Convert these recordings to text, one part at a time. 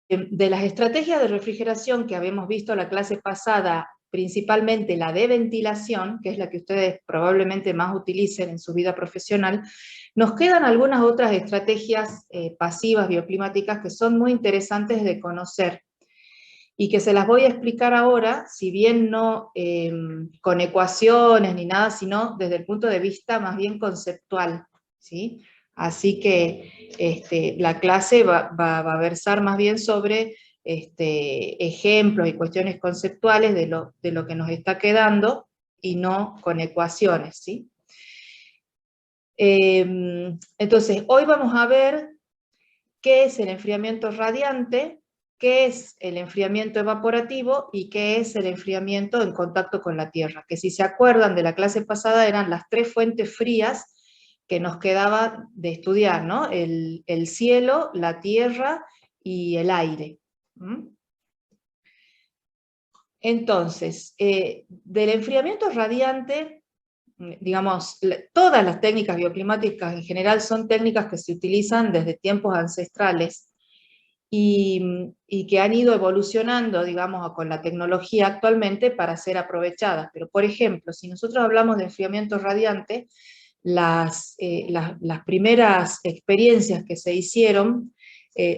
de las estrategias de refrigeración que habíamos visto en la clase pasada, principalmente la de ventilación, que es la que ustedes probablemente más utilicen en su vida profesional, nos quedan algunas otras estrategias pasivas bioclimáticas que son muy interesantes de conocer y que se las voy a explicar ahora, si bien no con ecuaciones ni nada, sino desde el punto de vista más bien conceptual, ¿sí? Así que la clase va a versar más bien sobre ejemplos y cuestiones conceptuales de lo que nos está quedando y no con ecuaciones, ¿sí? Entonces, hoy vamos a ver qué es el enfriamiento radiante, qué es el enfriamiento evaporativo y qué es el enfriamiento en contacto con la Tierra, que si se acuerdan de la clase pasada eran las tres fuentes frías que nos quedaba de estudiar, ¿no? El cielo, la tierra y el aire. Entonces, del enfriamiento radiante, digamos, todas las técnicas bioclimáticas en general son técnicas que se utilizan desde tiempos ancestrales y que han ido evolucionando, digamos, con la tecnología actualmente para ser aprovechadas. Pero, por ejemplo, si nosotros hablamos de enfriamiento radiante, las primeras experiencias que se hicieron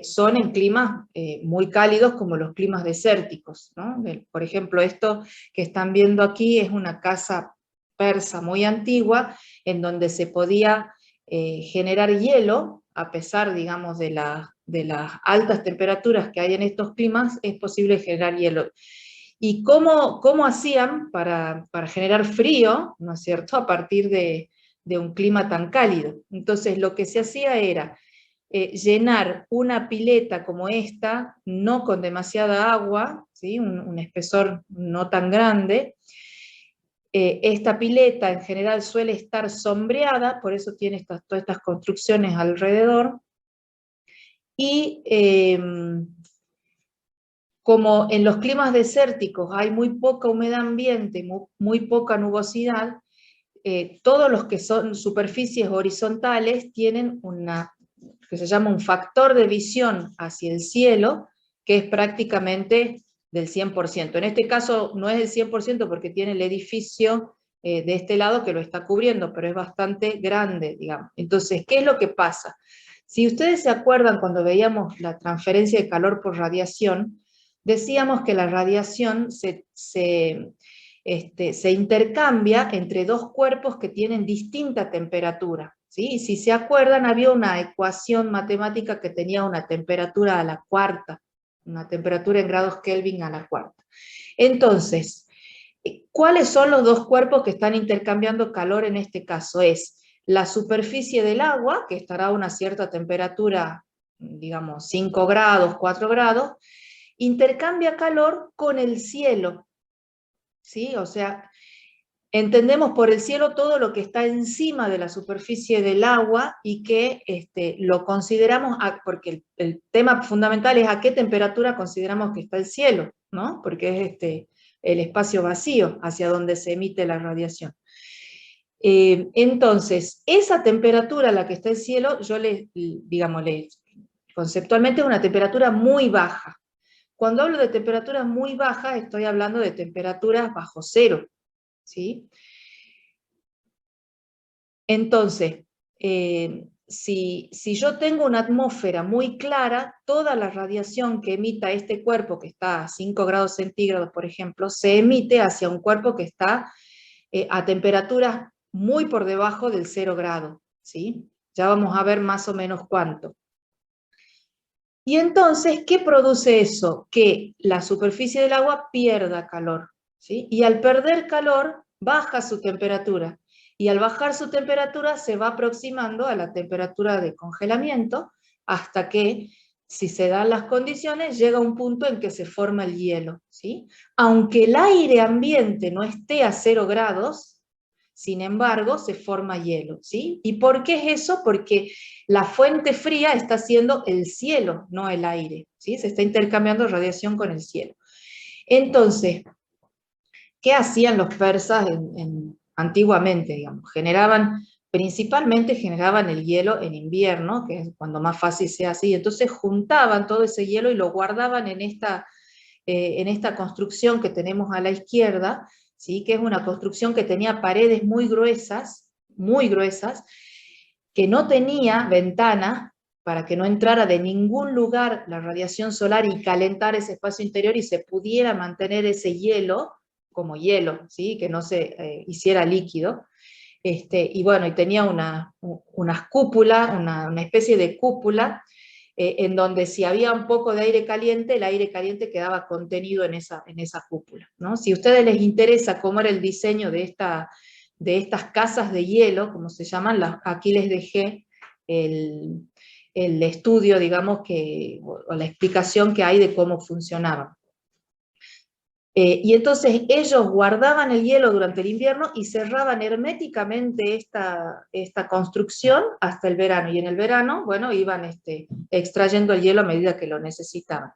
son en climas muy cálidos como los climas desérticos, ¿no? Por ejemplo, esto que están viendo aquí es una casa persa muy antigua en donde se podía generar hielo, a pesar, digamos, de las altas temperaturas que hay en estos climas, es posible generar hielo. ¿Y cómo hacían para generar frío, ¿no es cierto?, a partir de un clima tan cálido? Entonces lo que se hacía era llenar una pileta como esta, no con demasiada agua, ¿sí? un espesor no tan grande. Esta pileta en general suele estar sombreada, por eso tiene todas estas construcciones alrededor, y como en los climas desérticos hay muy poca humedad ambiente, muy poca nubosidad, todos los que son superficies horizontales tienen que se llama un factor de visión hacia el cielo, que es prácticamente del 100%. En este caso no es del 100% porque tiene el edificio de este lado que lo está cubriendo, pero es bastante grande, digamos. Entonces, ¿qué es lo que pasa? Si ustedes se acuerdan cuando veíamos la transferencia de calor por radiación, decíamos que la radiación se intercambia entre dos cuerpos que tienen distinta temperatura, ¿sí? Y si se acuerdan, había una ecuación matemática que tenía una temperatura a la cuarta, una temperatura en grados Kelvin a la cuarta. Entonces, ¿cuáles son los dos cuerpos que están intercambiando calor en este caso? Es la superficie del agua, que estará a una cierta temperatura, digamos 5 grados, 4 grados, intercambia calor con el cielo, ¿sí? O sea, entendemos por el cielo todo lo que está encima de la superficie del agua y que lo consideramos, porque el tema fundamental es a qué temperatura consideramos que está el cielo, ¿no? Porque es el espacio vacío hacia donde se emite la radiación. Entonces, esa temperatura a la que está el cielo, digamos, conceptualmente es una temperatura muy baja. Cuando hablo de temperaturas muy bajas, estoy hablando de temperaturas bajo cero, ¿sí? Entonces, si yo tengo una atmósfera muy clara, toda la radiación que emita este cuerpo, que está a 5 grados centígrados, por ejemplo, se emite hacia un cuerpo que está a temperaturas muy por debajo del 0 grado, ¿sí? Ya vamos a ver más o menos cuánto. Y entonces, ¿qué produce eso? Que la superficie del agua pierda calor, ¿sí? Y al perder calor, baja su temperatura. Y al bajar su temperatura, se va aproximando a la temperatura de congelamiento, hasta que, si se dan las condiciones, llega un punto en que se forma el hielo, ¿sí? Aunque el aire ambiente no esté a 0 grados, sin embargo, se forma hielo, ¿sí? ¿Y por qué es eso? Porque la fuente fría está siendo el cielo, no el aire, ¿sí? Se está intercambiando radiación con el cielo. Entonces, ¿qué hacían los persas antiguamente, digamos? Generaban principalmente generaban el hielo en invierno, que es cuando más fácil se hace, y entonces juntaban todo ese hielo y lo guardaban en esta construcción que tenemos a la izquierda, ¿sí? Que es una construcción que tenía paredes muy gruesas, que no tenía ventana para que no entrara de ningún lugar la radiación solar y calentar ese espacio interior y se pudiera mantener ese hielo como hielo, ¿sí? Que no se hiciera líquido. Y bueno, y tenía unas cúpulas, una especie de cúpula, en donde si había un poco de aire caliente, el aire caliente quedaba contenido en esa cúpula, ¿no? Si a ustedes les interesa cómo era el diseño de estas casas de hielo, como se llaman, aquí les dejé el estudio, digamos, o la explicación que hay de cómo funcionaban. Y entonces ellos guardaban el hielo durante el invierno y cerraban herméticamente esta construcción hasta el verano. Y en el verano, bueno, iban extrayendo el hielo a medida que lo necesitaban.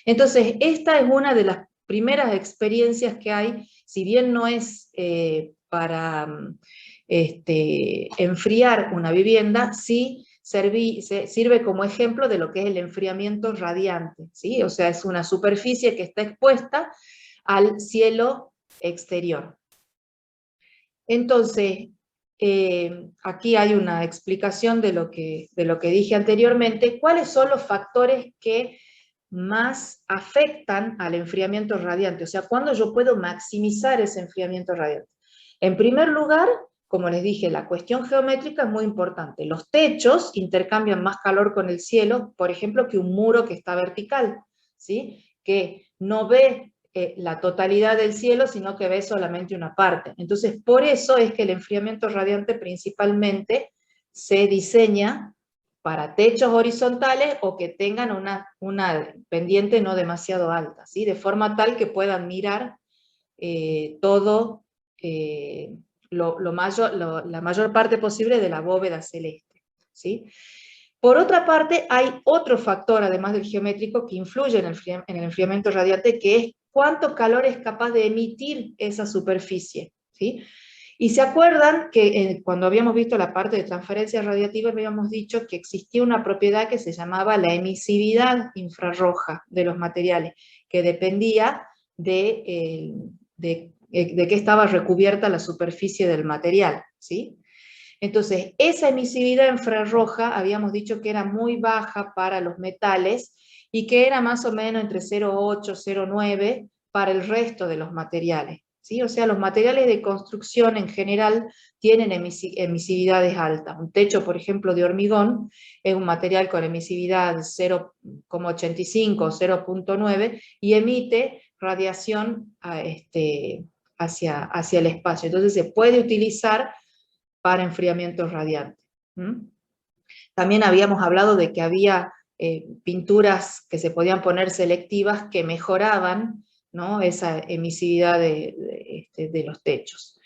Entonces, esta es una de las primeras experiencias que hay, si bien no es para enfriar una vivienda, sí sirve como ejemplo de lo que es el enfriamiento radiante, ¿sí? O sea, es una superficie que está expuesta al cielo exterior. Entonces, aquí hay una explicación de lo que dije anteriormente. ¿Cuáles son los factores que más afectan al enfriamiento radiante? O sea, ¿cuándo yo puedo maximizar ese enfriamiento radiante? En primer lugar, como les dije, la cuestión geométrica es muy importante. Los techos intercambian más calor con el cielo, por ejemplo, que un muro que está vertical, ¿sí? Que no ve la totalidad del cielo, sino que ve solamente una parte. Entonces, por eso es que el enfriamiento radiante principalmente se diseña para techos horizontales o que tengan una pendiente no demasiado alta, ¿sí? De forma tal que puedan mirar todo, la mayor parte posible de la bóveda celeste, ¿sí? Por otra parte, hay otro factor, además del geométrico, que influye en el enfriamiento radiante, que es cuánto calor es capaz de emitir esa superficie, ¿sí? Y se acuerdan que cuando habíamos visto la parte de transferencia radiativa, habíamos dicho que existía una propiedad que se llamaba la emisividad infrarroja de los materiales, que dependía de qué estaba recubierta la superficie del material, ¿sí? Entonces, esa emisividad infrarroja habíamos dicho que era muy baja para los metales y que era más o menos entre 0,8 y 0,9 para el resto de los materiales, ¿sí? O sea, los materiales de construcción en general tienen emisividades altas. Un techo, por ejemplo, de hormigón es un material con emisividad 0,85 o 0,9 y emite radiación hacia el espacio. Entonces se puede utilizar para enfriamiento radiante. También habíamos hablado de que había pinturas que se podían poner selectivas que mejoraban, ¿no?, esa emisividad de los techos.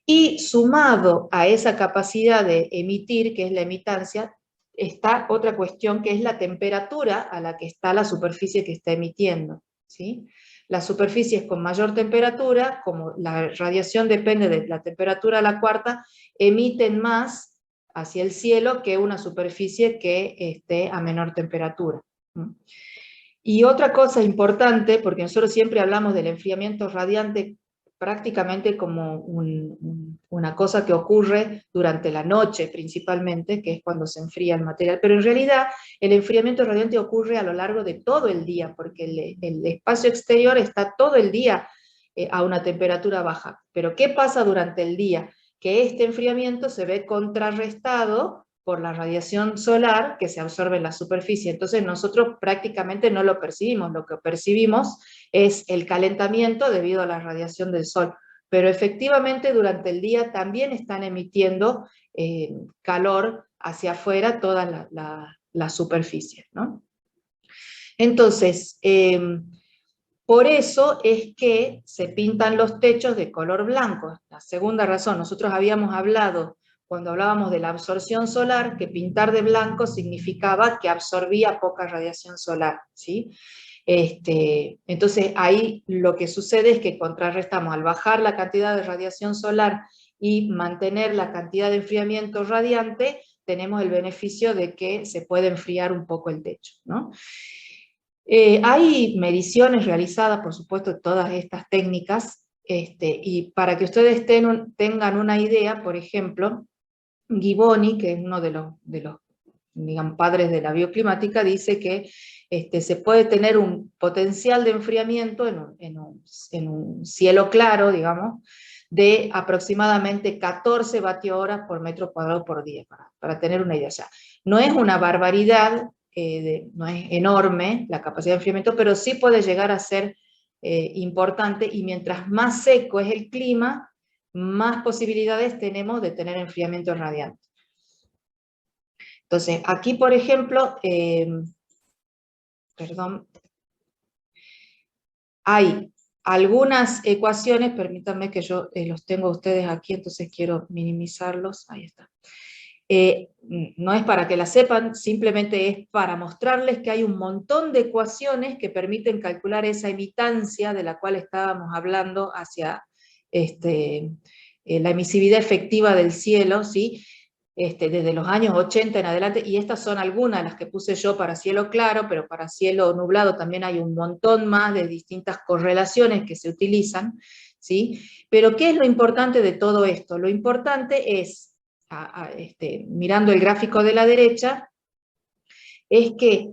Y sumado a esa capacidad de emitir, que es la emitancia, está otra cuestión que es la temperatura a la que está la superficie que está emitiendo, ¿sí? Las superficies con mayor temperatura, como la radiación depende de la temperatura a la cuarta, emiten más hacia el cielo que una superficie que esté a menor temperatura. Y otra cosa importante, porque nosotros siempre hablamos del enfriamiento radiante prácticamente como una cosa que ocurre durante la noche principalmente, que es cuando se enfría el material, pero en realidad el enfriamiento radiante ocurre a lo largo de todo el día, porque el espacio exterior está todo el día a una temperatura baja. Pero ¿qué pasa durante el día? Que este enfriamiento se ve contrarrestado por la radiación solar que se absorbe en la superficie. Entonces nosotros prácticamente no lo percibimos, lo que percibimos es el calentamiento debido a la radiación del sol, pero efectivamente durante el día también están emitiendo calor hacia afuera toda la superficie, ¿no? Entonces, por eso es que se pintan los techos de color blanco. La segunda razón, nosotros habíamos hablado, cuando hablábamos de la absorción solar, que pintar de blanco significaba que absorbía poca radiación solar, ¿sí? Entonces ahí lo que sucede es que contrarrestamos, al bajar la cantidad de radiación solar y mantener la cantidad de enfriamiento radiante, tenemos el beneficio de que se puede enfriar un poco el techo, ¿no? Hay mediciones realizadas, por supuesto, de todas estas técnicas, y para que ustedes tengan una idea, por ejemplo, Giboni, que es uno de los digamos, padres de la bioclimática, dice que se puede tener un potencial de enfriamiento en un cielo claro, digamos, de aproximadamente 14 vatio-horas por metro cuadrado por día, para tener una idea. O sea, no es una barbaridad, no es enorme la capacidad de enfriamiento, pero sí puede llegar a ser importante, y mientras más seco es el clima, más posibilidades tenemos de tener enfriamiento radiante. Entonces, aquí, por ejemplo, perdón, hay algunas ecuaciones, permítanme que yo los tengo a ustedes aquí, entonces quiero minimizarlos, ahí está. No es para que la sepan, simplemente es para mostrarles que hay un montón de ecuaciones que permiten calcular esa emitancia de la cual estábamos hablando hacia la emisividad efectiva del cielo, ¿sí? Desde los años 80 en adelante, y estas son algunas las que puse yo para cielo claro, pero para cielo nublado también hay un montón más de distintas correlaciones que se utilizan, ¿sí? Pero ¿qué es lo importante de todo esto? Lo importante es, mirando el gráfico de la derecha, es que,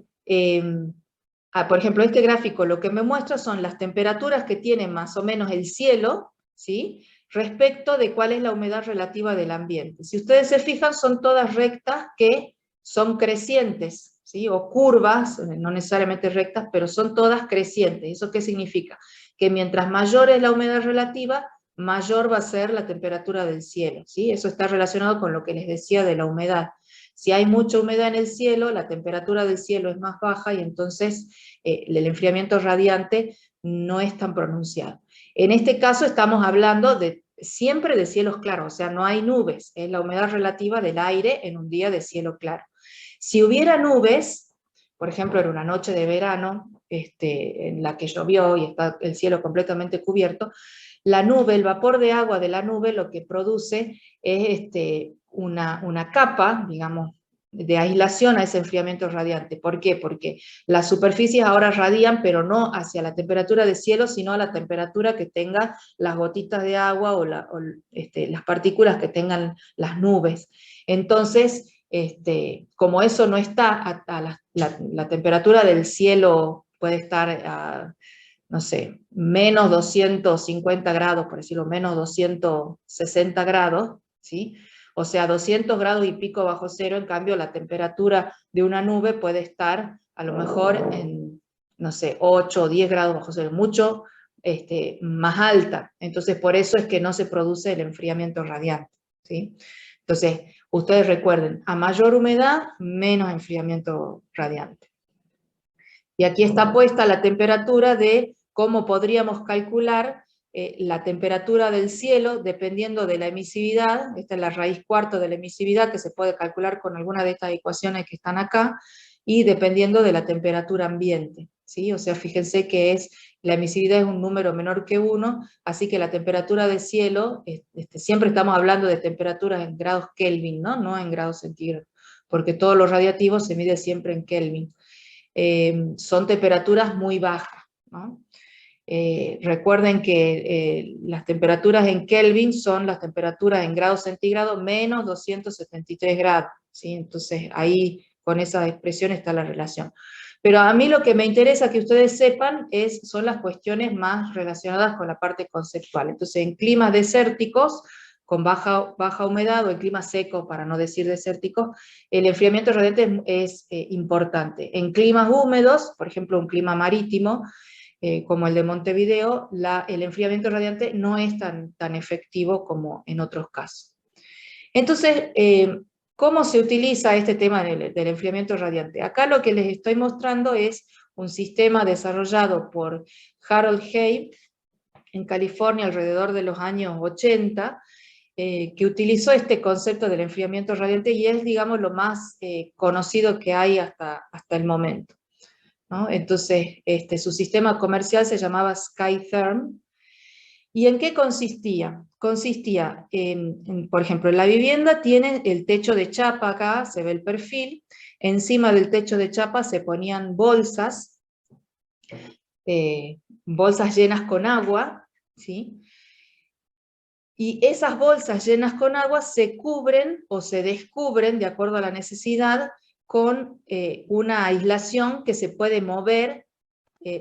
por ejemplo, este gráfico lo que me muestra son las temperaturas que tiene más o menos el cielo, ¿sí?, respecto de cuál es la humedad relativa del ambiente. Si ustedes se fijan, son todas rectas que son crecientes, ¿sí?, o curvas, no necesariamente rectas, pero son todas crecientes. ¿Eso qué significa? Que mientras mayor es la humedad relativa, mayor va a ser la temperatura del cielo, ¿sí? Eso está relacionado con lo que les decía de la humedad. Si hay mucha humedad en el cielo, la temperatura del cielo es más baja y entonces el enfriamiento radiante no es tan pronunciado. En este caso estamos hablando siempre de cielos claros, o sea, no hay nubes, es la humedad relativa del aire en un día de cielo claro. Si hubiera nubes, por ejemplo, en una noche de verano, en la que llovió y está el cielo completamente cubierto, la nube, el vapor de agua de la nube lo que produce es una capa, digamos, de aislación a ese enfriamiento radiante. ¿Por qué? Porque las superficies ahora radian, pero no hacia la temperatura de cielo, sino a la temperatura que tengan las gotitas de agua o las partículas que tengan las nubes. Entonces, como eso no está, la temperatura del cielo puede estar a, no sé, menos 250 grados, por decirlo, menos 260 grados, ¿sí? O sea, 200 grados y pico bajo cero. En cambio, la temperatura de una nube puede estar a lo mejor en, no sé, 8 o 10 grados bajo cero, mucho más alta. Entonces, por eso es que no se produce el enfriamiento radiante, ¿sí? Entonces, ustedes recuerden, a mayor humedad, menos enfriamiento radiante. Y aquí está puesta la temperatura de cómo podríamos calcular la temperatura del cielo dependiendo de la emisividad. Esta es la raíz cuarta de la emisividad, que se puede calcular con alguna de estas ecuaciones que están acá, y dependiendo de la temperatura ambiente, ¿sí? O sea, fíjense que la emisividad es un número menor que 1, así que la temperatura del cielo, siempre estamos hablando de temperaturas en grados Kelvin, ¿no? No en grados centígrados, porque todo lo radiativo se mide siempre en Kelvin. Son temperaturas muy bajas, ¿no? Recuerden que las temperaturas en Kelvin son las temperaturas en grados centígrados menos 273 grados, ¿sí? Entonces ahí con esa expresión está la relación. Pero a mí lo que me interesa que ustedes sepan son las cuestiones más relacionadas con la parte conceptual. Entonces, en climas desérticos, con baja humedad, o en clima seco, para no decir desértico, el enfriamiento radiante es importante. En climas húmedos, por ejemplo un clima marítimo, como el de Montevideo, el enfriamiento radiante no es tan efectivo como en otros casos. Entonces, ¿cómo se utiliza este tema del enfriamiento radiante? Acá lo que les estoy mostrando es un sistema desarrollado por Harold Hay en California alrededor de los años 80, que utilizó este concepto del enfriamiento radiante y es, digamos, lo más conocido que hay hasta el momento, ¿no? Entonces, su sistema comercial se llamaba SkyTherm, ¿Y en qué consistía? Consistía, por ejemplo, la vivienda tiene el techo de chapa acá, se ve el perfil, encima del techo de chapa se ponían bolsas, bolsas llenas con agua, ¿sí? Y esas bolsas llenas con agua se cubren o se descubren, de acuerdo a la necesidad, con una aislación que se puede mover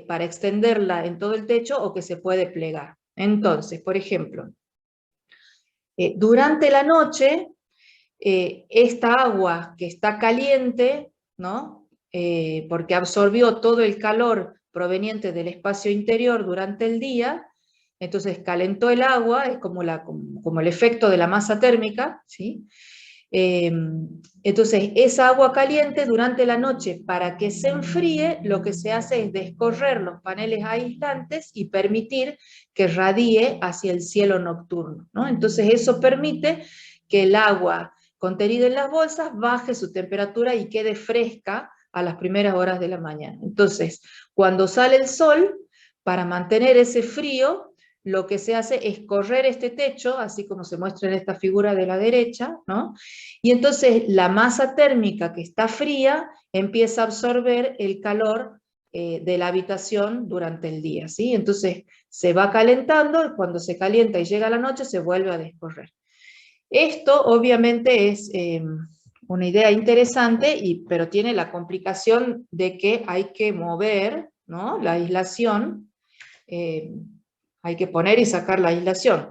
para extenderla en todo el techo o que se puede plegar. Entonces, por ejemplo, durante la noche, esta agua que está caliente, ¿no? Porque absorbió todo el calor proveniente del espacio interior durante el día, entonces calentó el agua, es como el efecto de la masa térmica, ¿sí? Entonces, esa agua caliente durante la noche, para que se enfríe, lo que se hace es descorrer los paneles aislantes y permitir que radie hacia el cielo nocturno, ¿no? Entonces, eso permite que el agua contenida en las bolsas baje su temperatura y quede fresca a las primeras horas de la mañana. Entonces, cuando sale el sol, para mantener ese frío, lo que se hace es correr este techo, así como se muestra en esta figura de la derecha, ¿no? Y entonces la masa térmica que está fría empieza a absorber el calor de la habitación durante el día, ¿sí? Entonces se va calentando, y cuando se calienta y llega la noche se vuelve a descorrer. Esto obviamente es una idea interesante, pero tiene la complicación de que hay que mover, ¿no? La aislación, hay que poner y sacar la aislación.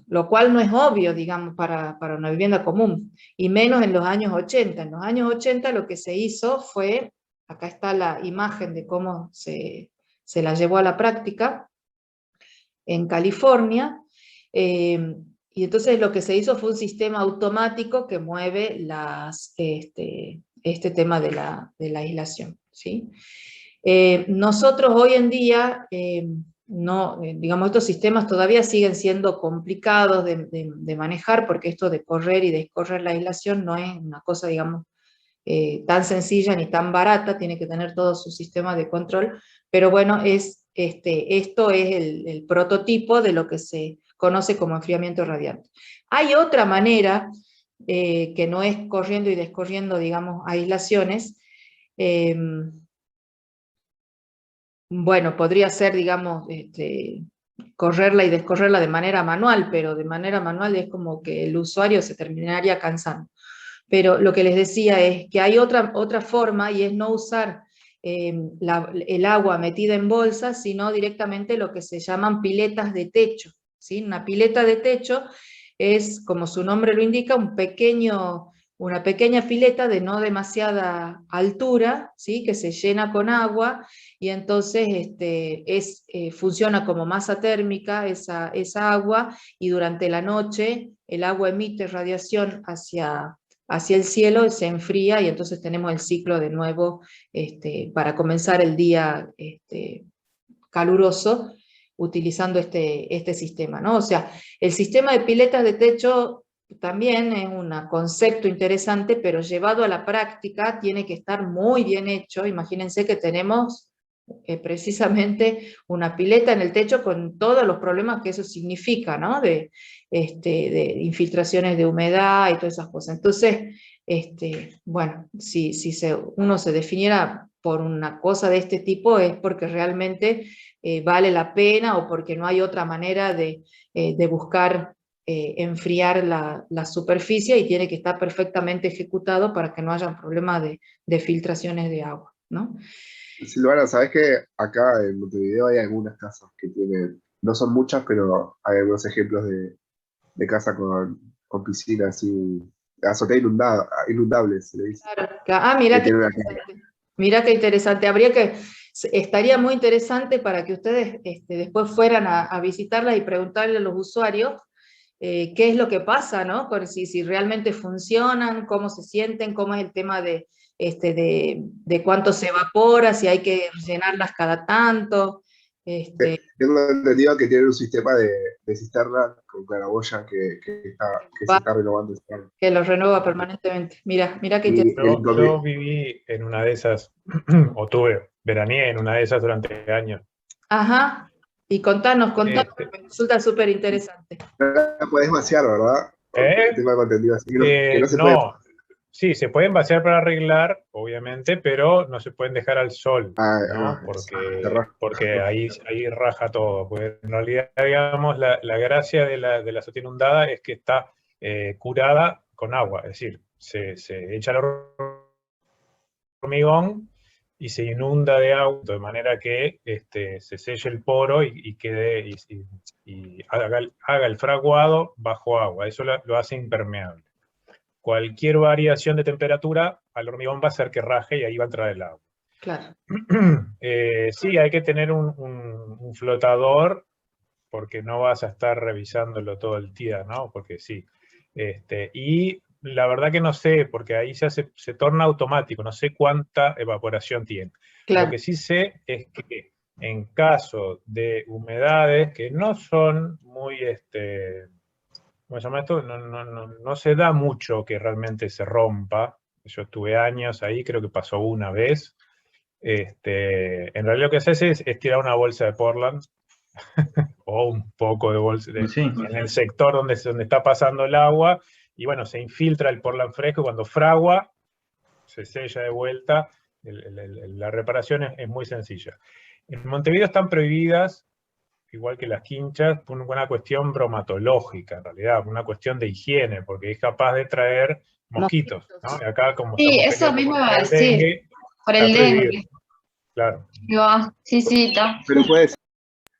Lo cual no es obvio, digamos, para una vivienda común, y menos en los años 80. En los años 80 lo que se hizo fue, acá está la imagen de cómo se la llevó a la práctica, en California, y entonces lo que se hizo fue un sistema automático que mueve este tema de la aislación, ¿sí? Nosotros hoy en día, no, digamos, estos sistemas todavía siguen siendo complicados de manejar, porque esto de correr y descorrer la aislación no es una cosa, digamos, tan sencilla ni tan barata, tiene que tener todo su sistema de control, pero bueno, esto es el prototipo de lo que se conoce como enfriamiento radiante. Hay otra manera, que no es corriendo y descorriendo, digamos, aislaciones. Bueno, podría ser, digamos, correrla y descorrerla de manera manual, pero de manera manual es como que el usuario se terminaría cansando. Pero lo que les decía es que hay otra forma, y es no usar el agua metida en bolsas, sino directamente lo que se llaman piletas de techo, ¿sí? Una pileta de techo es, como su nombre lo indica, una pequeña pileta de no demasiada altura, ¿sí? Que se llena con agua, y entonces funciona como masa térmica esa agua, y durante la noche el agua emite radiación hacia el cielo, se enfría, y entonces tenemos el ciclo de nuevo para comenzar el día caluroso, utilizando este sistema, ¿no? O sea, el sistema de piletas de techo también es un concepto interesante, pero llevado a la práctica tiene que estar muy bien hecho. Imagínense que tenemos precisamente una pileta en el techo con todos los problemas que eso significa, ¿no? De infiltraciones de humedad y todas esas cosas. Entonces, bueno, si uno se definiera por una cosa de este tipo, es porque realmente vale la pena, o porque no hay otra manera de buscar enfriar la superficie, y tiene que estar perfectamente ejecutado para que no haya problemas de filtraciones de agua, ¿no? Silvana, sabes que acá en Montevideo hay algunas casas que tienen, no son muchas, pero hay algunos ejemplos de casa con piscinas y azotea inundable, se le dice, Claro. que Mira qué tiene una. interesante. Mira qué interesante. Estaría muy interesante para que ustedes después fueran a visitarlas y preguntarle a los usuarios qué es lo que pasa, ¿no? Si realmente funcionan, cómo se sienten, cómo es el tema de cuánto se evapora, si hay que llenarlas cada tanto. Tengo entendido que tienen un sistema de cisterna con claraboya que se Va, está renovando este año. que lo renueva permanentemente. Mira qué Y interesante. el Yo viví en una de esas, o veraneé en una de esas durante años. Ajá. Y contanos, Este, me resulta súper interesante. No la podés vaciar, ¿verdad? ¿eh? Tengo algo entendido así, que no se puede. No, sí, se pueden vaciar para arreglar, obviamente, pero no se pueden dejar al sol, Ah, ¿no? cerrar. Porque ahí raja todo. Porque en realidad, digamos, la gracia de la azotea inundada es que está curada con agua, es decir, se echa el hormigón y se inunda de agua de manera que se selle el poro y quede y haga el fraguado bajo agua. Eso lo hace impermeable. Cualquier variación de temperatura al hormigón va a hacer que raje y ahí va a entrar el agua. Claro. Sí, hay que tener un flotador porque no vas a estar revisándolo todo el día, ¿no? Porque sí. Y la verdad que no sé, porque ahí se torna automático, no sé cuánta evaporación tiene. Lo Claro. que sí sé es que en caso de humedades que no son muy, ¿cómo se llama esto? No se da mucho que realmente se rompa. Yo estuve años ahí, creo que pasó una vez. En realidad lo que haces es tirar una bolsa de Portland o un poco de bolsa Sí. en el sector donde está pasando el agua, y bueno, se infiltra el Portland fresco, y cuando fragua, se sella de vuelta. La reparación es muy sencilla. En Montevideo están prohibidas, igual que las quinchas, por una cuestión bromatológica, en realidad, una cuestión de higiene, porque es capaz de traer mosquitos, ¿no? Y acá, como Sí, estamos eso peleando mismo iba contra a el decir, dengue, por está el prohibido, dengue. claro. Sí, sí, está. Pero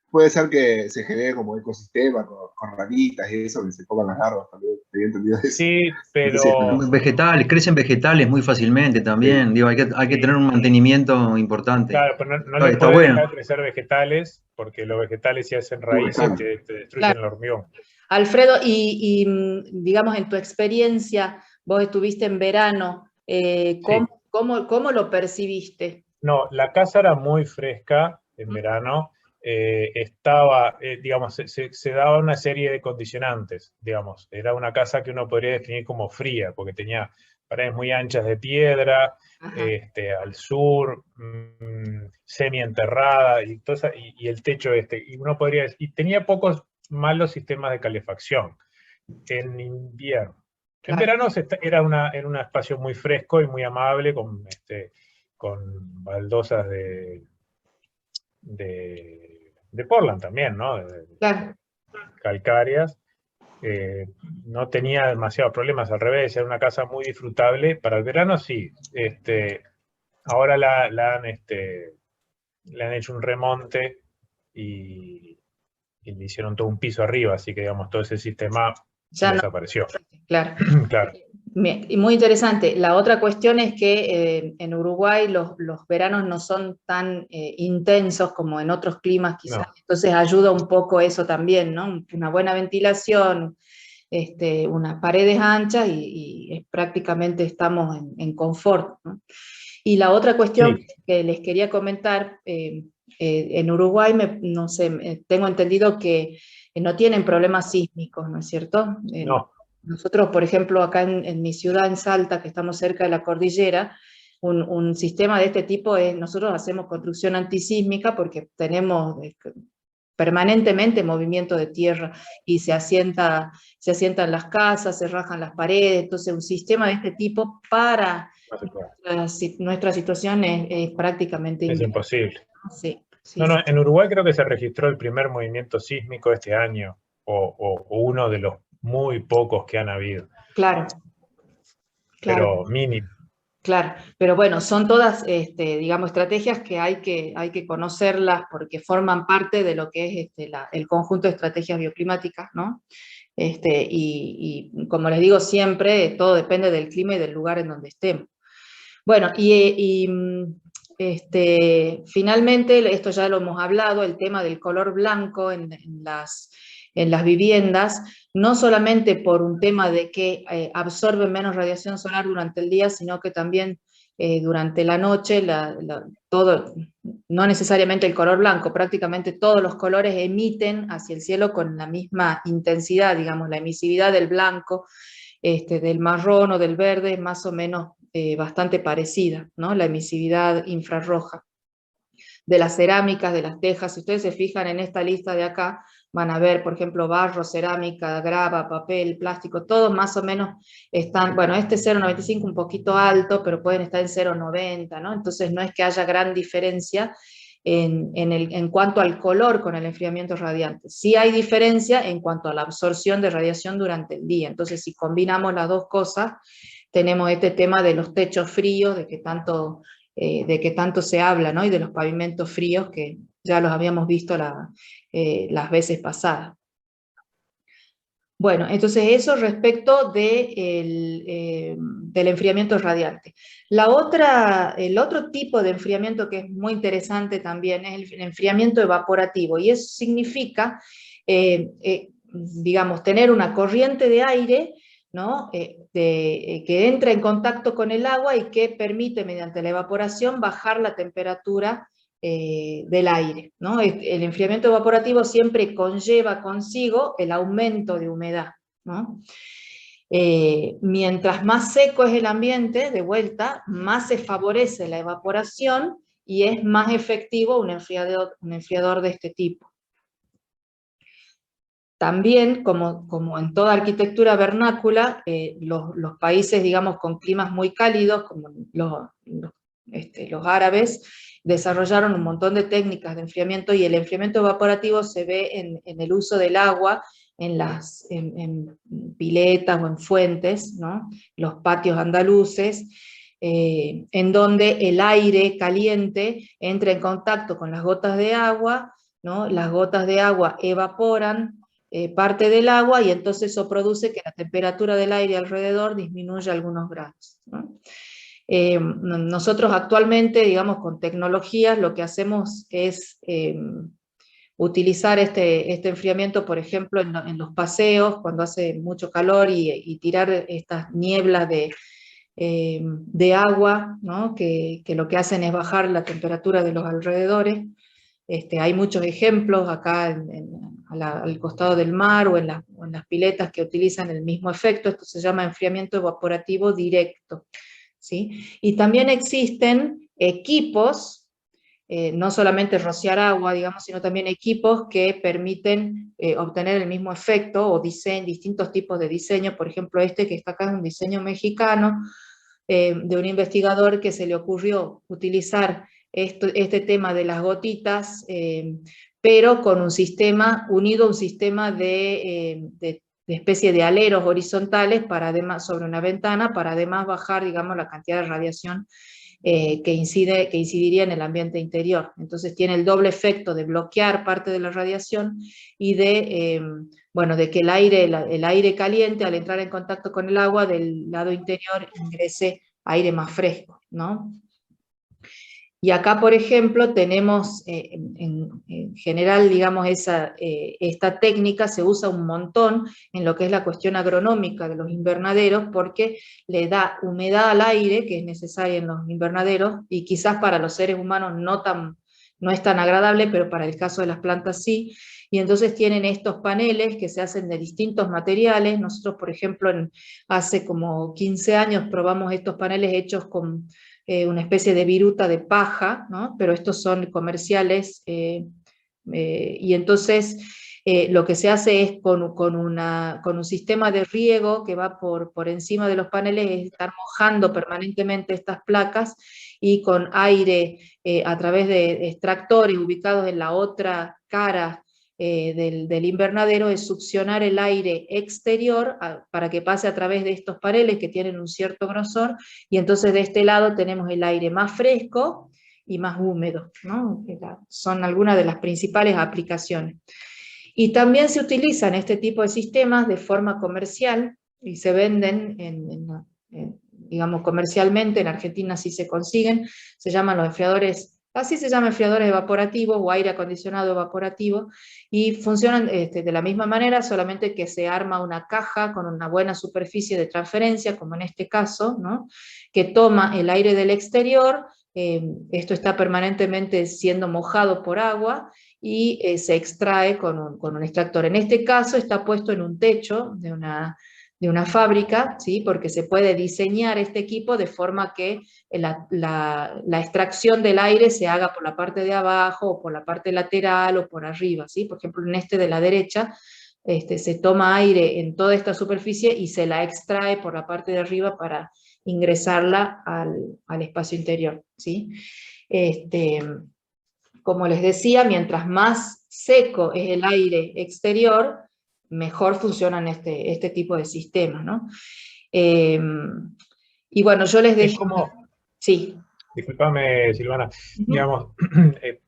puede ser que se genere como ecosistema con ranitas y eso, que se coman las larvas también. Había entendido eso. Sí, No sé si es pero verdad. Vegetales, crecen vegetales muy fácilmente Sí. también. Digo, hay que sí, tener un mantenimiento importante. claro, pero no le Está puedes bueno. dejar crecer vegetales, porque los vegetales si hacen Muy raíces bastante. te destruyen Claro. el hormigón. Alfredo, digamos, en tu experiencia, vos estuviste en verano, Sí. ¿cómo lo percibiste? No, la casa era muy fresca en verano. Digamos, se daba una serie de condicionantes, digamos. Era una casa que uno podría definir como fría, porque tenía paredes muy anchas de piedra, Ajá. al sur, semi-enterrada, y el techo y uno podría decir, y tenía pocos malos sistemas de calefacción en invierno. En Claro. verano era un espacio muy fresco y muy amable, con baldosas de Portland también, ¿no? Claro. Calcáreas. No tenía demasiados problemas, al revés, era una casa muy disfrutable. Para el verano sí. Ahora le han hecho un remonte y le hicieron todo un piso arriba, así que digamos, todo ese sistema Ya no, desapareció. claro. Claro. Y muy interesante. La otra cuestión es que en Uruguay los veranos no son tan intensos como en otros climas quizás. No. Entonces ayuda un poco eso también, ¿no? Una buena ventilación, unas paredes anchas y prácticamente estamos en confort, ¿no? Y la otra cuestión Sí. que les quería comentar, en Uruguay, no sé, tengo entendido que no tienen problemas sísmicos, ¿no es cierto? No. Nosotros, por ejemplo, acá en mi ciudad, en Salta, que estamos cerca de la cordillera, un sistema de este tipo es, nosotros hacemos construcción antisísmica porque tenemos permanentemente movimiento de tierra y se asientan las casas, se rajan las paredes, entonces un sistema de este tipo para No se puede. nuestra situación es prácticamente Es inviable. imposible. Sí, sí, No, sí. no, en Uruguay creo que se registró el primer movimiento sísmico este año, o uno de los muy pocos que han habido, Claro, claro. pero mínimo. Claro, pero bueno, son todas, digamos, estrategias que hay que conocerlas porque forman parte de lo que es el conjunto de estrategias bioclimáticas, ¿no? Y como les digo siempre, todo depende del clima y del lugar en donde estemos. Bueno, finalmente, esto ya lo hemos hablado, el tema del color blanco en las viviendas, no solamente por un tema de que absorben menos radiación solar durante el día, sino que también durante la noche, todo, no necesariamente el color blanco, prácticamente todos los colores emiten hacia el cielo con la misma intensidad, digamos, la emisividad del blanco, del marrón o del verde es más o menos bastante parecida, ¿no? La emisividad infrarroja de las cerámicas, de las tejas. Si ustedes se fijan en esta lista de acá, van a ver, por ejemplo, barro, cerámica, grava, papel, plástico, todos más o menos están, bueno, este 0,95 un poquito alto, pero pueden estar en 0,90, ¿no? Entonces no es que haya gran diferencia en cuanto al color con el enfriamiento radiante. Sí hay diferencia en cuanto a la absorción de radiación durante el día. Entonces, si combinamos las dos cosas, tenemos este tema de los techos fríos, de que tanto se habla, ¿no? Y de los pavimentos fríos, que ya los habíamos visto las veces pasadas. Bueno, entonces eso respecto del enfriamiento radiante. El otro tipo de enfriamiento que es muy interesante también es el enfriamiento evaporativo, y eso significa, digamos, tener una corriente de aire, ¿no? Que entra en contacto con el agua y que permite, mediante la evaporación, bajar la temperatura del aire, ¿no? El enfriamiento evaporativo siempre conlleva consigo el aumento de humedad, ¿no? Mientras más seco es el ambiente, de vuelta, más se favorece la evaporación y es más efectivo un enfriador de este tipo. También, como en toda arquitectura vernácula, los países, digamos, con climas muy cálidos, como los árabes, desarrollaron un montón de técnicas de enfriamiento, y el enfriamiento evaporativo se ve en el uso del agua en piletas o en fuentes, ¿no? Los patios andaluces, en donde el aire caliente entra en contacto con las gotas de agua, ¿no? Las gotas de agua evaporan parte del agua, y entonces eso produce que la temperatura del aire alrededor disminuya algunos grados, ¿no? Nosotros actualmente, digamos, con tecnologías, lo que hacemos es utilizar este enfriamiento, por ejemplo, en los paseos, cuando hace mucho calor, y tirar estas nieblas de agua, ¿no? que lo que hacen es bajar la temperatura de los alrededores. Hay muchos ejemplos acá al costado del mar, o en las piletas, que utilizan el mismo efecto. Esto se llama enfriamiento evaporativo directo, ¿sí? Y también existen equipos, no solamente rociar agua, digamos, sino también equipos que permiten obtener el mismo efecto, o distintos tipos de diseño. Por ejemplo, este que está acá es un diseño mexicano, de un investigador que se le ocurrió utilizar este tema de las gotitas, pero con un sistema unido a un sistema de especie de aleros horizontales sobre una ventana, para además bajar, digamos, la cantidad de radiación que incidiría en el ambiente interior. Entonces tiene el doble efecto de bloquear parte de la radiación, y de que el aire caliente, al entrar en contacto con el agua del lado interior, ingrese aire más fresco, ¿no? Y acá, por ejemplo, tenemos en general, digamos, esta técnica se usa un montón en lo que es la cuestión agronómica de los invernaderos, porque le da humedad al aire, que es necesaria en los invernaderos, y quizás para los seres humanos no es tan agradable, pero para el caso de las plantas sí. Y entonces tienen estos paneles que se hacen de distintos materiales. Nosotros, por ejemplo, hace como 15 años probamos estos paneles hechos con una especie de viruta de paja, ¿no? Pero estos son comerciales, y entonces lo que se hace es con un sistema de riego que va por encima de los paneles, es estar mojando permanentemente estas placas, y con aire a través de extractores ubicados en la otra cara del invernadero, es succionar el aire exterior para que pase a través de estos paneles que tienen un cierto grosor, y entonces de este lado tenemos el aire más fresco y más húmedo, ¿no? Son algunas de las principales aplicaciones. Y también se utilizan este tipo de sistemas de forma comercial, y se venden digamos, comercialmente. En Argentina sí se consiguen, se llaman los enfriadores. Así se llaman enfriadores evaporativos o aire acondicionado evaporativo, y funcionan de la misma manera, solamente que se arma una caja con una buena superficie de transferencia, como en este caso, ¿no? Que toma el aire del exterior, esto está permanentemente siendo mojado por agua, y se extrae con un extractor. En este caso está puesto en un techo de de una fábrica, ¿sí? Porque se puede diseñar este equipo de forma que la extracción del aire se haga por la parte de abajo, o por la parte lateral, o por arriba, ¿sí? Por ejemplo, en este de la derecha, se toma aire en toda esta superficie y se la extrae por la parte de arriba para ingresarla al espacio interior, ¿sí? Como les decía, mientras más seco es el aire exterior, mejor funcionan este tipo de sistemas, ¿no? Y bueno, yo les dejo... Sí. Discúlpame, Silvana, digamos,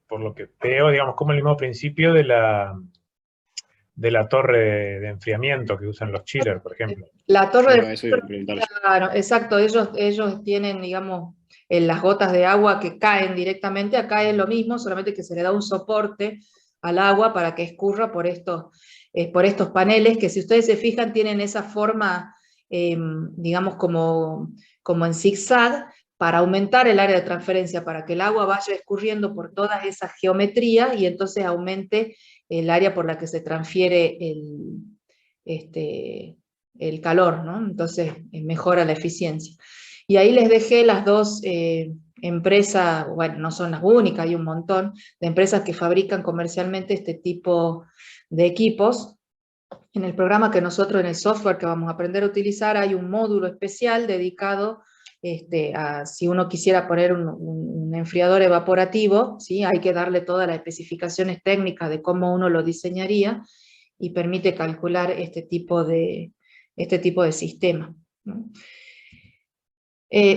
por lo que veo, digamos, como el mismo principio de la torre de enfriamiento que usan los chillers, por ejemplo. La torre de eso iba a preguntar. Claro, exacto, ellos tienen, digamos, las gotas de agua que caen directamente, acá es lo mismo, solamente que se le da un soporte al agua para que escurra por estos paneles, que si ustedes se fijan tienen esa forma, digamos, como en zigzag, para aumentar el área de transferencia, para que el agua vaya escurriendo por todas esas geometrías y entonces aumente el área por la que se transfiere el calor, ¿no? Entonces mejora la eficiencia. Y ahí les dejé las dos empresas, bueno, no son las únicas, hay un montón de empresas que fabrican comercialmente este tipo de equipos. En el programa que nosotros, en el software que vamos a aprender a utilizar, hay un módulo especial dedicado a si uno quisiera poner un enfriador evaporativo, ¿sí? Hay que darle todas las especificaciones técnicas de cómo uno lo diseñaría, y permite calcular este tipo de sistema, ¿no?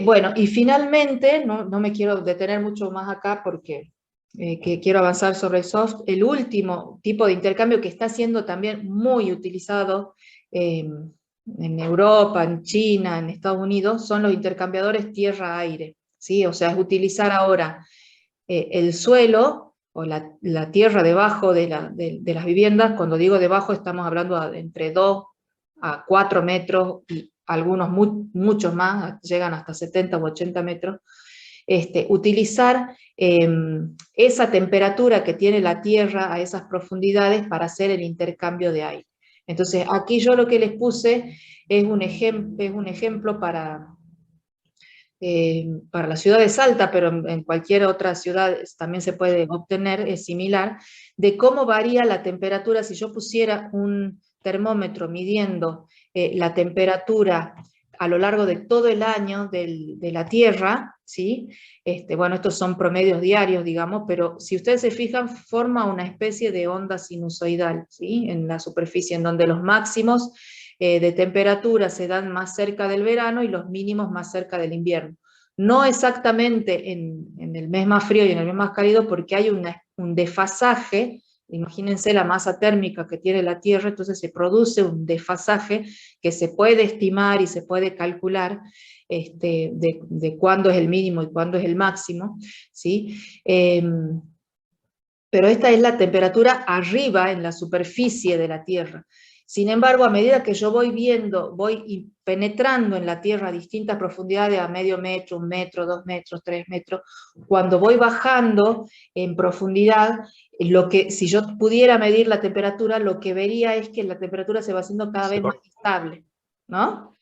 Bueno, y finalmente, no me quiero detener mucho más acá porque que quiero avanzar sobre el soft. El último tipo de intercambio que está siendo también muy utilizado en Europa, en China, en Estados Unidos, son los intercambiadores tierra-aire, ¿sí? O sea, es utilizar ahora el suelo o la tierra debajo de las viviendas. Cuando digo debajo estamos hablando de entre 2 a 4 metros, y algunos muchos más, llegan hasta 70 u 80 metros, utilizar esa temperatura que tiene la tierra a esas profundidades para hacer el intercambio de aire. Entonces aquí yo lo que les puse es un ejemplo para la ciudad de Salta, pero en cualquier otra ciudad también se puede obtener, es similar, de cómo varía la temperatura si yo pusiera un termómetro midiendo la temperatura a lo largo de todo el año de la Tierra, ¿sí? Bueno, estos son promedios diarios, digamos, pero si ustedes se fijan, forma una especie de onda sinusoidal, ¿sí? En la superficie, en donde los máximos de temperatura se dan más cerca del verano y los mínimos más cerca del invierno. No exactamente en el mes más frío y en el mes más cálido, porque hay un desfasaje. Imagínense la masa térmica que tiene la Tierra, entonces se produce un desfasaje que se puede estimar y se puede calcular de cuándo es el mínimo y cuándo es el máximo, ¿sí? Pero esta es la temperatura arriba en la superficie de la Tierra. Sin embargo, a medida que yo voy penetrando en la Tierra a distintas profundidades, a medio metro, 1 metro, 2 metros, 3 metros, cuando voy bajando en profundidad, si yo pudiera medir la temperatura, lo que vería es que la temperatura se va haciendo cada vez más estable, ¿no?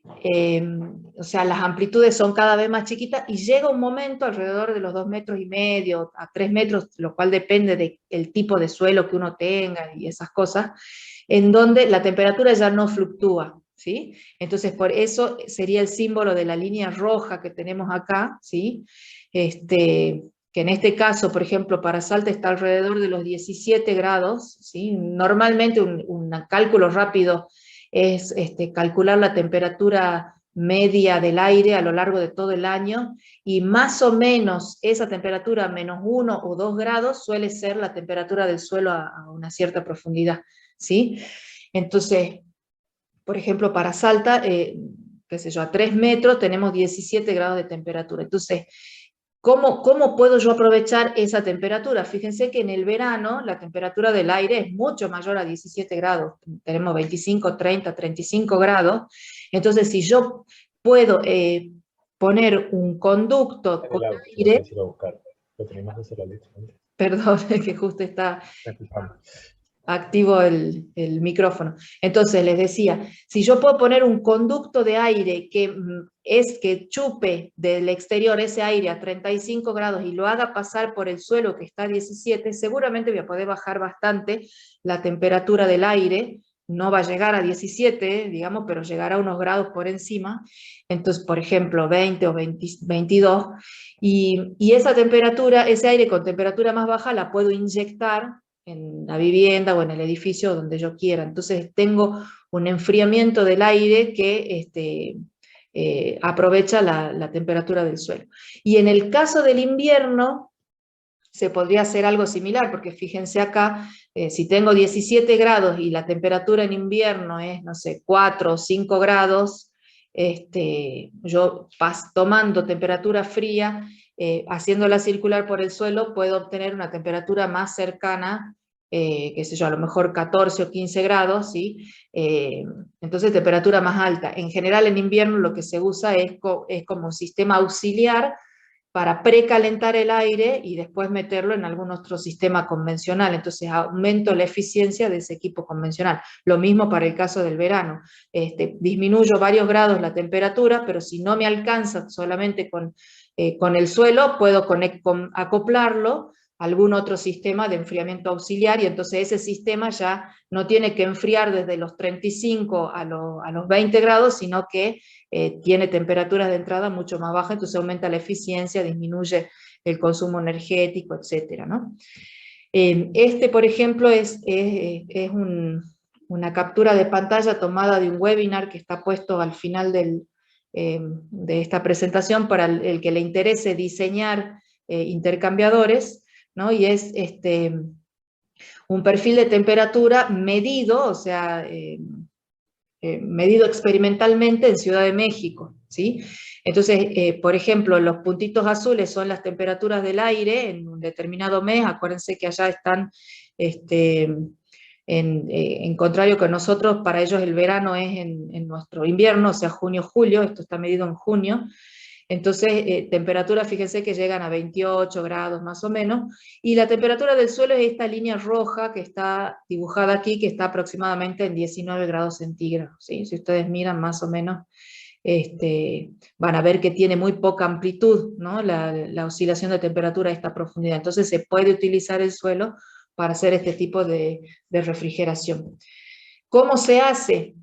O sea, las amplitudes son cada vez más chiquitas y llega un momento alrededor de los 2,5 metros a 3 metros, lo cual depende del tipo de suelo que uno tenga y esas cosas, en donde la temperatura ya no fluctúa, ¿sí? Entonces, por eso sería el símbolo de la línea roja que tenemos acá, ¿sí? Que en este caso, por ejemplo, para Salta está alrededor de los 17 grados, ¿sí? Normalmente un cálculo rápido es calcular la temperatura media del aire a lo largo de todo el año, y más o menos esa temperatura, menos 1 o 2 grados, suele ser la temperatura del suelo a una cierta profundidad, ¿sí? Entonces, por ejemplo, para Salta, qué sé yo, a 3 metros tenemos 17 grados de temperatura. Entonces, ¿cómo puedo yo aprovechar esa temperatura? Fíjense que en el verano la temperatura del aire es mucho mayor a 17 grados. Tenemos 25, 30, 35 grados. Entonces, si yo puedo poner un conducto con aire... Perdón, es que justo está... activo el micrófono. Entonces les decía, si yo puedo poner un conducto de aire que chupe del exterior ese aire a 35 grados y lo haga pasar por el suelo que está a 17, seguramente voy a poder bajar bastante la temperatura del aire. No va a llegar a 17, digamos, pero llegará a unos grados por encima. Entonces, por ejemplo, 20 o 22. Y esa temperatura, ese aire con temperatura más baja la puedo inyectar en la vivienda o en el edificio donde yo quiera. Entonces tengo un enfriamiento del aire que aprovecha la temperatura del suelo. Y en el caso del invierno, se podría hacer algo similar, porque fíjense acá, si tengo 17 grados y la temperatura en invierno es, no sé, 4 o 5 grados, yo tomando temperatura fría, haciéndola circular por el suelo, puedo obtener una temperatura más cercana, qué sé yo, a lo mejor 14 o 15 grados, ¿sí? Entonces temperatura más alta. En general en invierno lo que se usa es como un sistema auxiliar para precalentar el aire y después meterlo en algún otro sistema convencional. Entonces aumento la eficiencia de ese equipo convencional. Lo mismo para el caso del verano. Disminuyo varios grados la temperatura, pero si no me alcanza solamente con el suelo, puedo acoplarlo a algún otro sistema de enfriamiento auxiliar, y entonces ese sistema ya no tiene que enfriar desde los 35 a los 20 grados, sino que tiene temperaturas de entrada mucho más bajas, entonces aumenta la eficiencia, disminuye el consumo energético, etc., ¿no? Por ejemplo, es una captura de pantalla tomada de un webinar que está puesto al final de esta presentación para el que le interese diseñar intercambiadores, ¿no? Y es un perfil de temperatura medido, o sea, medido experimentalmente en Ciudad de México, ¿sí? Entonces, por ejemplo, los puntitos azules son las temperaturas del aire en un determinado mes. Acuérdense que allá están, en contrario que nosotros, para ellos el verano es en nuestro invierno, o sea, junio-julio, esto está medido en junio. Entonces, temperaturas, fíjense que llegan a 28 grados más o menos, y la temperatura del suelo es esta línea roja que está dibujada aquí, que está aproximadamente en 19 grados centígrados, ¿sí? Si ustedes miran más o menos, van a ver que tiene muy poca amplitud, ¿no? La oscilación de temperatura a esta profundidad. Entonces se puede utilizar el suelo para hacer este tipo de refrigeración. ¿Cómo se hace?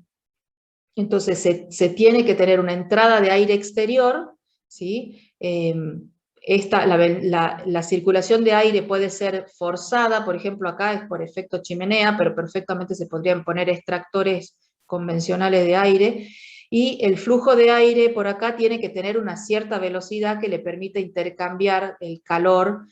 Entonces se tiene que tener una entrada de aire exterior, ¿sí? La circulación de aire puede ser forzada, por ejemplo acá es por efecto chimenea, pero perfectamente se podrían poner extractores convencionales de aire, y el flujo de aire por acá tiene que tener una cierta velocidad que le permita intercambiar el calor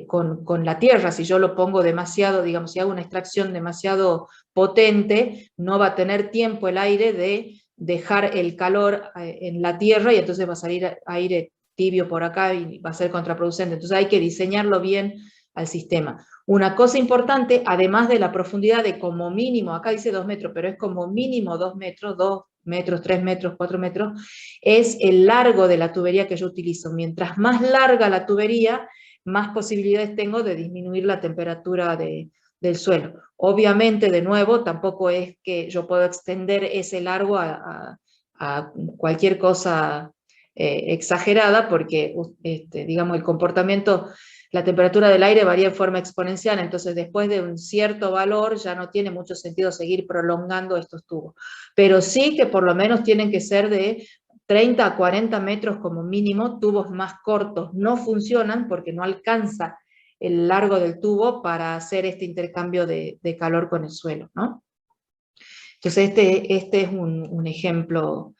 con la tierra. Si yo lo pongo demasiado, digamos, si hago una extracción demasiado potente, no va a tener tiempo el aire de dejar el calor en la tierra, y entonces va a salir aire tibio por acá y va a ser contraproducente. Entonces hay que diseñarlo bien al sistema. Una cosa importante, además de la profundidad de como mínimo, acá dice 2 metros, pero es como mínimo 2 metros, 2 metros, 3 metros, 4 metros, es el largo de la tubería que yo utilizo. Mientras más larga la tubería, más posibilidades tengo de disminuir la temperatura del suelo. Obviamente, de nuevo, tampoco es que yo puedo extender ese largo a cualquier cosa exagerada, porque digamos, el comportamiento, la temperatura del aire varía en forma exponencial, entonces después de un cierto valor ya no tiene mucho sentido seguir prolongando estos tubos. Pero sí que por lo menos tienen que ser de 30 a 40 metros como mínimo. Tubos más cortos no funcionan porque no alcanza el largo del tubo para hacer este intercambio de calor con el suelo, ¿no? Entonces este es un ejemplo.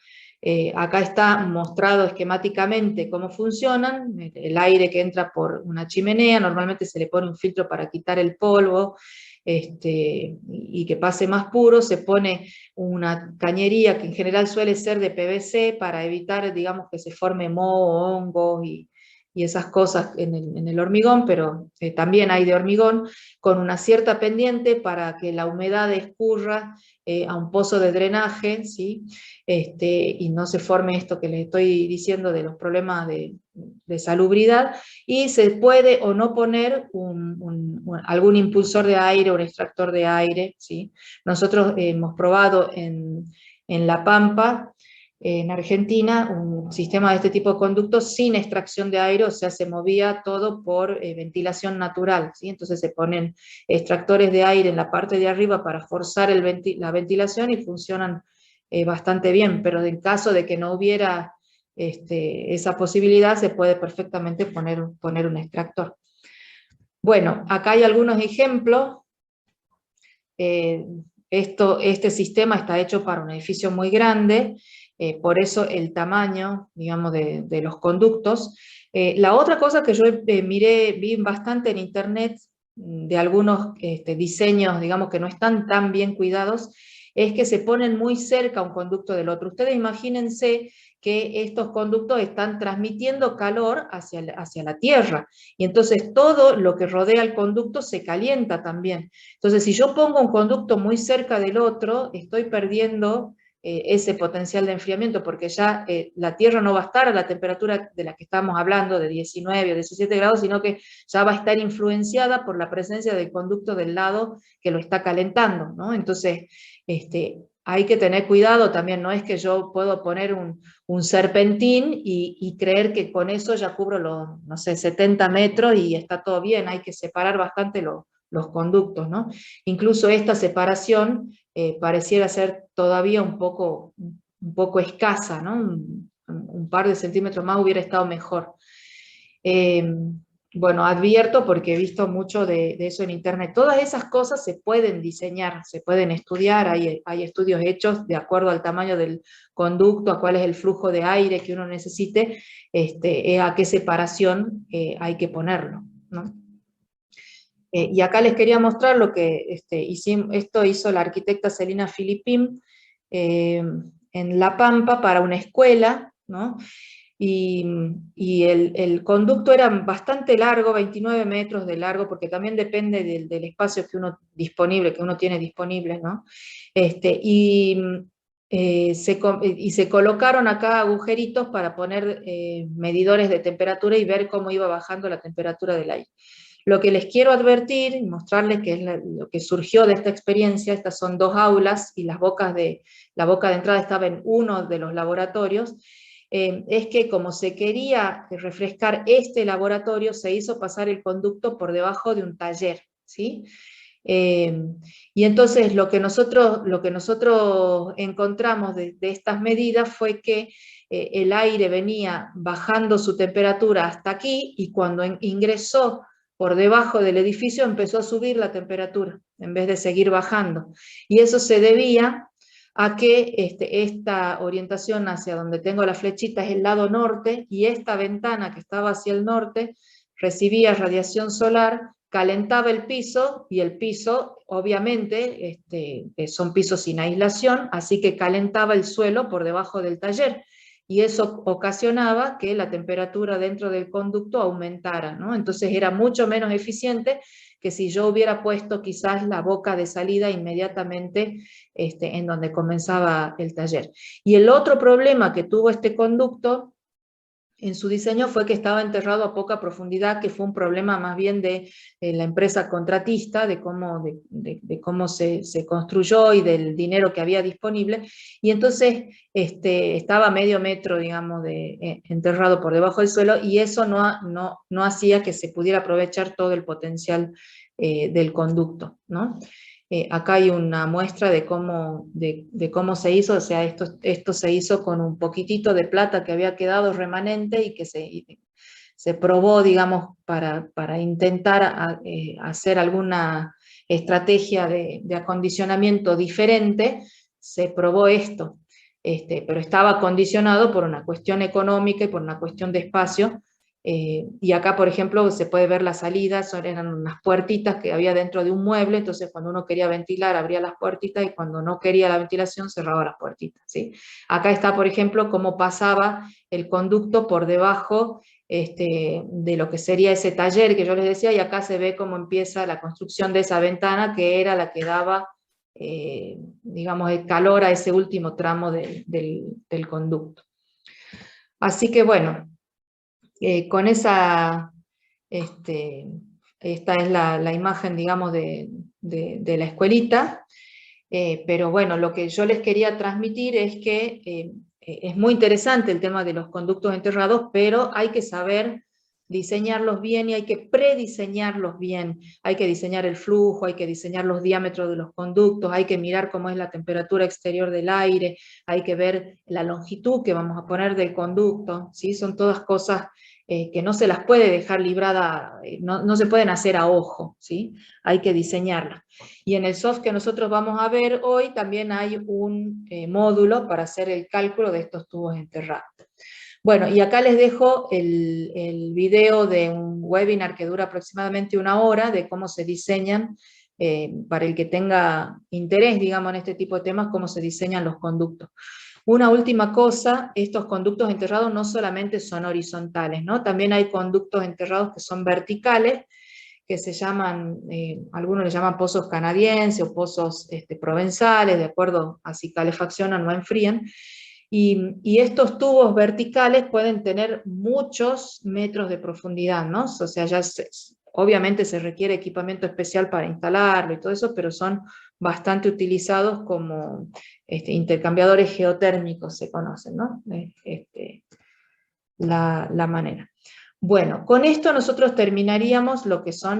Acá está mostrado esquemáticamente cómo funcionan. El aire que entra por una chimenea, normalmente se le pone un filtro para quitar el polvo, y que pase más puro. Se pone una cañería que en general suele ser de PVC para evitar, digamos, que se forme moho, hongos y esas cosas en el hormigón, pero también hay de hormigón, con una cierta pendiente para que la humedad escurra a un pozo de drenaje, ¿sí? Y no se forme esto que les estoy diciendo de los problemas de salubridad, y se puede o no poner algún impulsor de aire, un extractor de aire, ¿sí? Nosotros hemos probado en La Pampa, en Argentina, un sistema de este tipo de conductos sin extracción de aire, o sea, se movía todo por ventilación natural, ¿sí? Entonces se ponen extractores de aire en la parte de arriba para forzar la ventilación y funcionan bastante bien, pero en caso de que no hubiera esa posibilidad, se puede perfectamente poner un extractor. Bueno, acá hay algunos ejemplos. Este sistema está hecho para un edificio muy grande, por eso el tamaño, digamos, de los conductos. La otra cosa que yo vi bastante en internet, de algunos diseños, digamos, que no están tan bien cuidados, es que se ponen muy cerca un conducto del otro. Ustedes imagínense que estos conductos están transmitiendo calor hacia la Tierra, y entonces todo lo que rodea el conducto se calienta también. Entonces, si yo pongo un conducto muy cerca del otro, estoy perdiendo ese potencial de enfriamiento, porque ya la Tierra no va a estar a la temperatura de la que estamos hablando, de 19 o 17 grados, sino que ya va a estar influenciada por la presencia del conducto del lado que lo está calentando, ¿no? Entonces, hay que tener cuidado también, no es que yo puedo poner un serpentín y creer que con eso ya cubro los, no sé, 70 metros y está todo bien, hay que separar bastante los conductos, ¿no? Incluso esta separación pareciera ser todavía un poco escasa, ¿no? Un par de centímetros más hubiera estado mejor. Bueno, advierto porque he visto mucho de eso en internet. Todas esas cosas se pueden diseñar, se pueden estudiar, hay estudios hechos de acuerdo al tamaño del conducto, a cuál es el flujo de aire que uno necesite, a qué separación hay que ponerlo, ¿no? Y acá les quería mostrar lo que esto hizo la arquitecta Celina Filipín en La Pampa para una escuela, ¿no? Y el conducto era bastante largo, 29 metros de largo, porque también depende del espacio que uno tiene disponible, ¿no? Se colocaron acá agujeritos para poner medidores de temperatura y ver cómo iba bajando la temperatura del aire. Lo que les quiero advertir y mostrarles que es lo que surgió de esta experiencia, estas son dos aulas y la boca de entrada estaba en uno de los laboratorios, es que como se quería refrescar este laboratorio, se hizo pasar el conducto por debajo de un taller, ¿sí? Y entonces lo que nosotros encontramos de estas medidas fue que el aire venía bajando su temperatura hasta aquí, y cuando ingresó por debajo del edificio empezó a subir la temperatura, en vez de seguir bajando. Y eso se debía a que esta orientación hacia donde tengo la flechita es el lado norte, y esta ventana que estaba hacia el norte recibía radiación solar, calentaba el piso, y el piso obviamente son pisos sin aislación, así que calentaba el suelo por debajo del taller, y eso ocasionaba que la temperatura dentro del conducto aumentara, ¿no? Entonces era mucho menos eficiente que si yo hubiera puesto quizás la boca de salida inmediatamente en donde comenzaba el taller. Y el otro problema que tuvo este conducto en su diseño fue que estaba enterrado a poca profundidad, que fue un problema más bien de la empresa contratista, de cómo se construyó y del dinero que había disponible, y entonces estaba medio metro, digamos, enterrado por debajo del suelo, y eso no hacía que se pudiera aprovechar todo el potencial del conducto, ¿no? Acá hay una muestra de cómo se hizo, o sea, esto se hizo con un poquitito de plata que había quedado remanente y que se probó, digamos, para intentar hacer alguna estrategia de acondicionamiento diferente, se probó esto, pero estaba acondicionado por una cuestión económica y por una cuestión de espacio. Y acá, por ejemplo, se puede ver la salida, eran unas puertitas que había dentro de un mueble, entonces cuando uno quería ventilar abría las puertitas, y cuando no quería la ventilación cerraba las puertitas, ¿sí? Acá está, por ejemplo, cómo pasaba el conducto por debajo de lo que sería ese taller que yo les decía, y acá se ve cómo empieza la construcción de esa ventana, que era la que daba, digamos, el calor a ese último tramo del conducto. Así que bueno, con esa, esta es la imagen, digamos, de la escuelita, pero bueno, lo que yo les quería transmitir es que es muy interesante el tema de los conductos enterrados, pero hay que saber diseñarlos bien y hay que prediseñarlos bien. Hay que diseñar el flujo, hay que diseñar los diámetros de los conductos, hay que mirar cómo es la temperatura exterior del aire, hay que ver la longitud que vamos a poner del conducto, ¿sí? Son todas cosas que no se las puede dejar librada, no se pueden hacer a ojo, ¿sí? Hay que diseñarlas. Y en el soft que nosotros vamos a ver hoy también hay un módulo para hacer el cálculo de estos tubos enterrados. Bueno, y acá les dejo el video de un webinar que dura aproximadamente 1 hora de cómo se diseñan, para el que tenga interés, digamos, en este tipo de temas, cómo se diseñan los conductos. Una última cosa, estos conductos enterrados no solamente son horizontales, ¿no? También hay conductos enterrados que son verticales, que se llaman, algunos le llaman pozos canadienses o pozos provenzales, de acuerdo a si calefaccionan o enfrían. Y estos tubos verticales pueden tener muchos metros de profundidad, ¿no? O sea, obviamente se requiere equipamiento especial para instalarlo y todo eso, pero son bastante utilizados como intercambiadores geotérmicos, se conocen, ¿no? La manera. Bueno, con esto nosotros terminaríamos lo que son las